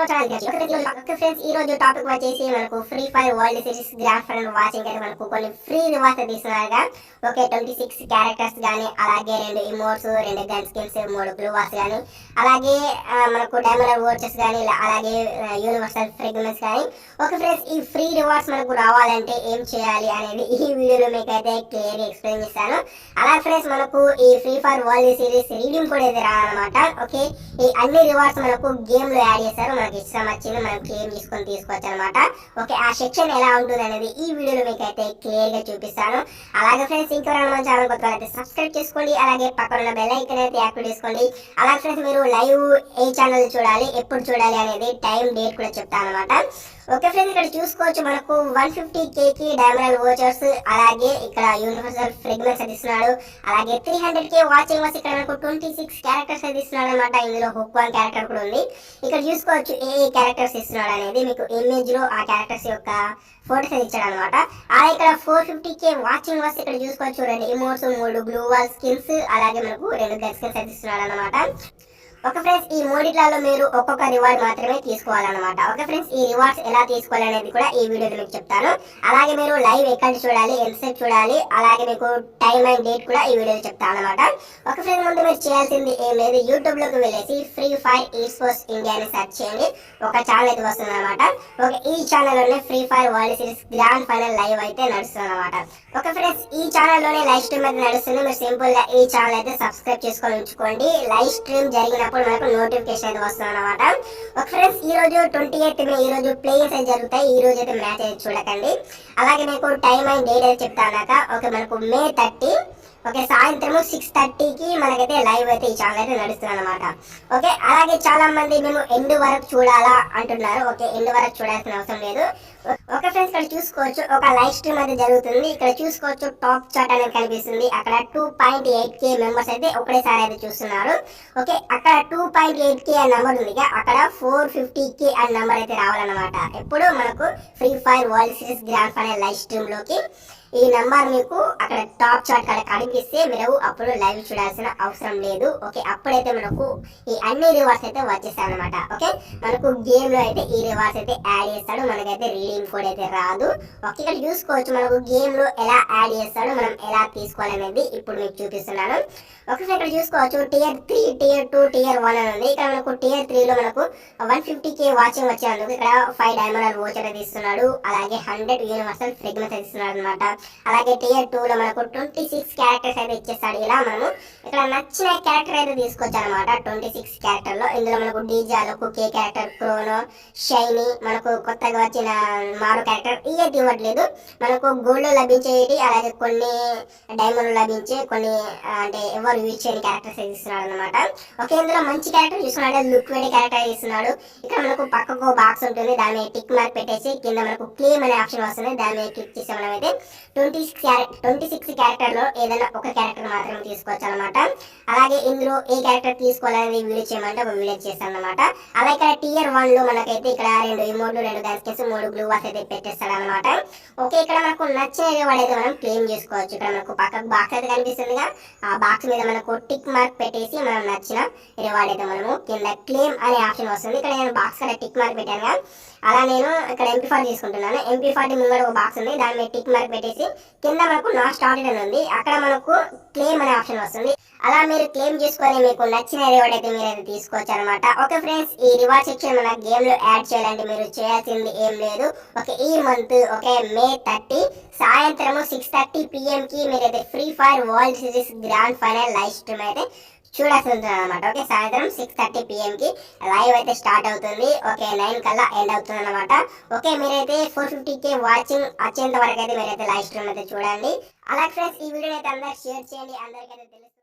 Friends ఈ రోజు topic వచ్చేసి మనకు free Fire world series grand final watching అయితే మనకు కొన్ని ఫ్రీ రివార్డ్స్ తీసుకున్నారుగా. ఓకే 26 క్యారెక్టర్స్ కానీ, అలాగే 2 emotes, 2 gun skins, 3 blue wars కానీ, అలాగే మనకు డైమండ్ వోచర్స్ కానీ, అలాగే యూనివర్సల్ ఫ్రేగ్రెన్స్ కానీ. ఓకే ఫ్రెండ్స్, ఈ ఫ్రీ రివార్డ్స్ మనకు రావాలంటే ఏం చేయాలి అనేది ఈ వీడియోలో మీకు అయితే క్లియర్గా ఎక్స్ప్లెయిన్ చేస్తాను. అలాగే ఫ్రెండ్స్, మనకు ఈ free Fire world series reading కూడా అయితే రావాలన్నమాట. ఓకే, ఈ అన్ని రివార్డ్స్ మనకు గేమ్ లో యాడ్ చేస్తారు. మనకి ఇష్టం వచ్చింది మనం క్లెయిమ్ చేసుకొని తీసుకోవచ్చు అనమాట. ఓకే, ఆ సెక్షన్ ఎలా ఉంటుంది అనేది ఈ వీడియోలో మీకు అయితే క్లియర్ గా చూపిస్తాను. అలాగే ఫ్రెండ్స్, ఇంకెవరైనా మన ఛానల్ కొత్త అయితే సబ్స్క్రైబ్ చేసుకోండి, అలాగే పక్కన ఉన్న బెల్ ఐకాన్ అయితే యాక్టివేట్ చేసుకోండి. అలాగే ఫ్రెండ్స్, మీరు లైవ్ ఏ ఛానల్ చూడాలి, ఎప్పుడు చూడాలి అనేది టైం డేట్ కూడా చెప్తాను అనమాట. ఓకే ఫ్రెండ్స్, ఇక్కడ చూసుకోవచ్చు మనకు 150K కి డైమండ్ వోచర్స్, అలాగే ఇక్కడ యూనివర్సల్ ఫ్రేగ్రెన్స్ ఇస్తున్నాడు. అలాగే 300K వాచింగ్ వాస్, ఇక్కడ మనకు 26 క్యారెక్టర్స్ అయితే ఇస్తున్నాడు అనమాట. ఇందులో హుక్ 1 క్యారెక్టర్ కూడా ఉంది. ఇక్కడ చూసుకోవచ్చు ఏ క్యారెక్టర్స్ ఇస్తున్నాడు అనేది మీకు ఇమేజ్ లో ఆ క్యారెక్టర్స్ యొక్క ఫోటోస్ ఇచ్చాడు అనమాట. అలాగే ఇక్కడ 450K వాచింగ్ వాస్, ఇక్కడ చూసుకోవచ్చు 2 ఇమోట్స్, 3 బ్లూ వాల్ స్కిన్స్, అలాగే మనకు 2 గన్ స్కిన్స్ అయితే ఇస్తున్నాడు అనమాట. ఓకే ఫ్రెండ్స్, ఈ మూడిట్లలో మీరు ఒక్కొక్క రివార్డ్ మాత్రమే తీసుకోవాలన్నమాట. ఓకే ఫ్రెండ్స్, ఈ రివార్డ్స్ ఎలా తీసుకోవాలి అనేది కూడా ఈ వీడియోలో మీకు చెప్తాను. అలాగే మీరు లైవ్ ఎక్కడ చూడాలి, ఎంతసేపు చూడాలి, అలాగే మీకు టైం అండ్ డేట్ కూడా ఈ వీడియోలో చెప్తాను అనమాట. ఓకే ఫ్రెండ్స్, ముందు మీరు చేయాల్సింది ఏం లేదు, యూట్యూబ్ లోకి వెళ్ళేసి ఫ్రీ ఫైర్ ఈస్పోర్ట్స్ ఇండియా అని సెర్చ్ చేయండి. ఒక ఛానల్ అయితే వస్తుంది అనమాట. ఓకే, ఈ ఛానల్లోనే Free Fire world series grand final live అయితే నడుస్తుంది అనమాట. ఓకే ఫ్రెండ్స్, ఈ ఛానల్లోనే లైవ్ స్ట్రీమ్ అయితే నడుస్తుంది. మీరు సింపుల్ గా ఈ ఛానల్ అయితే సబ్స్క్రైబ్ చేసుకొని ఉంచుకోండి. లైవ్ స్ట్రీమ్ జరిగిన మనకు నోటిఫికేషన్ అయితే వస్తుంది అనమాట. ఒక ఫ్రెండ్స్, ఈ రోజు 28 మే, ఈ రోజు ప్లేయింగ్స్ అయితే జరుగుతాయి. ఈ రోజు అయితే మ్యాచ్ అయితే చూడకండి. అలాగే మీకు టైం అండ్ డేట్ అయితే చెప్తాను. ఓకే, మనకు మే 30, ఓకే సాయంత్రం 6:30కి మనకైతే లైవ్ అయితే ఈ ఛానల్ అయితే నడుస్తుంది అనమాట. ఓకే, అలాగే చాలా మంది మేము ఎండ్ వరకు చూడాలా అంటున్నారు. ఓకే, ఎండ్ వరకు చూడాల్సిన అవసరం లేదు. ఓకే ఫ్రెండ్స్, ఇక్కడ చూసుకోవచ్చు ఒక లైవ్ స్ట్రీమ్ అయితే జరుగుతుంది. ఇక్కడ చూసుకోవచ్చు టాప్ చాట్ అనేది కనిపిస్తుంది. అక్కడ 2.8K మెంబర్స్ అయితే ఒకటేసారి అయితే చూస్తున్నారు. ఓకే, అక్కడ 2.8K అనే నంబర్ ఉంది, అక్కడ 450K అనే నంబర్ అయితే రావాలన్నమాట. ఎప్పుడు మనకు free Fire world series grand final live stream లోకి ఈ నంబర్ మీకు అక్కడ టాప్ చాట్ అక్కడ కనిపిస్తే మీరు అప్పుడు లైవ్ చూడాల్సిన అవసరం లేదు. ఓకే, అప్పుడైతే మనకు ఈ అన్ని రివార్డ్స్ అయితే వచ్చేస్తాయి అనమాట. ఓకే, మనకు గేమ్ లో అయితే ఈ రివార్డ్స్ అయితే యాడ్ చేస్తాడు. మనకైతే రీడింగ్ కోడ్ అయితే రాదు. ఓకే, ఇక్కడ చూసుకోవచ్చు మనకు గేమ్ లో ఎలా యాడ్ చేస్తాడు, మనం ఎలా తీసుకోవాలనేది ఇప్పుడు మీకు చూపిస్తున్నాను. ఓకే, ఇక్కడ చూసుకోవచ్చు టియర్ 3, టియర్ 2, టియర్ 1 అని ఉంది. ఇక్కడ మనకు టియర్ 3 లో మనకు 150K వాచింగ్ వచ్చేందుకు ఇక్కడ 5 డైమండ్ వోచర్ అయితే ఇస్తున్నాడు. అలాగే 100 యూనివర్సల్ ఫ్రేగ్రెన్స్ అయితే ఇస్తున్నాడు అనమాట. అలాగే టియర్ 2 లో మనకు 26 క్యారెక్టర్స్ అయితే ఇచ్చేస్తాడు. ఇలా మనము ఇక్కడ నచ్చిన క్యారెక్టర్ అయితే తీసుకోవచ్చు అనమాట. 26 క్యారెక్టర్ లో ఇందులో మనకు డీజాలో కుకే క్యారెక్టర్, క్రోనో, షైనీ, మనకు కొత్తగా వచ్చిన మారు క్యారెక్టర్ ఇవైతే ఇవ్వట్లేదు. మనకు గోల్డ్ లో లభించేది, అలాగే కొన్ని డైమండ్ లభించే కొన్ని అంటే ఎవరు యూజ్ చేయని క్యారెక్టర్స్ అయితే ఇస్తున్నాడు అనమాట. ఓకే, ఇందులో మంచి క్యారెక్టర్ చూస్తున్నాడు, లిక్విడ్ క్యారెక్టర్ ఇస్తున్నాడు. ఇక్కడ మనకు పక్కకు బాక్స్ ఉంటుంది, దాని మీద టిక్ మార్క్ పెట్టేసి కింద మనకు క్లెయిమ్ అనే ఆప్షన్ వస్తుంది. దాని మీద క్లిక్ చేసి మనం అయితే 26 క్యారెక్టర్ లో ఏదైనా ఒక క్యారెక్టర్ మాత్రమే తీసుకోవచ్చు అనమాట. అలాగే ఇందులో ఏ క్యారెక్టర్ తీసుకోవాలని వీడియో చేయమంటే ఒక వీడియో చేస్తాను అనమాట. అలాగే ఇక్కడ టియర్ 1 లో మనకైతే ఇక్కడ 2 ఇమోట్లు, 2 గన్ స్కిన్స్, 3 బ్లూ వాస్ అయితే పెట్టేస్తాడు అనమాట. ఓకే, ఇక్కడ మనకు నచ్చిన రివార్డ్ అయితే మనం క్లెయిమ్ చేసుకోవచ్చు. ఇక్కడ మనకు పక్కకు బాక్స్ అయితే కనిపిస్తుందిగా, ఆ బాక్స్ మీద మనకు టిక్ మార్క్ పెట్టేసి మనం నచ్చిన రివార్డ్ అయితే మనము కింద క్లెయిమ్ అనే ఆప్షన్ వస్తుంది. ఇక్కడ నేను బాక్స్ కదా టిక్ మార్క్ పెట్టాను, అలా నేను ఇక్కడ MP40 తీసుకుంటున్నాను. MP40 ముంగడ ఒక బాక్స్ ఉంది, దాని మీద టిక్ మార్క్ పెట్టేసి కింద మనకు నాట్ స్టార్టెడ్ అని ఉంది, అక్కడ మనకు క్లెయిమ్ అనే ఆప్షన్ వస్తుంది. అలా మీరు క్లెయిమ్ చేసుకొని మీకు నచ్చిన రివార్డ్ అయితే మీరు అయితే తీసుకోవచ్చు అనమాట. ఓకే ఫ్రెండ్స్, ఈ రివార్డ్ సెక్షన్ మన గేమ్ లో యాడ్ చేయాలంటే మీరు చేయాల్సింది ఏం లేదు. ఓకే, ఈ మంత్ ఓకే మే 30 సాయంత్రం 6:30 PM కి మీరైతే free Fire world series grand final live stream అయితే చూడాల్సి ఉంటుంది అనమాట. ఓకే, సాయంత్రం 6:30 PM కి లైవ్ అయితే స్టార్ట్ అవుతుంది. ఓకే, 9 కల్లా ఎండ్ అవుతుంది అనమాట. ఓకే, మీరైతే 450K వాచింగ్ వచ్చేంత వరకు అయితే మీరైతే లైవ్ స్ట్రీమ్ అయితే చూడండి. అలాగే ఫ్రెండ్స్, ఈ వీడియో అయితే అందరికి షేర్ చేయండి, అందరికైతే తెలుసు.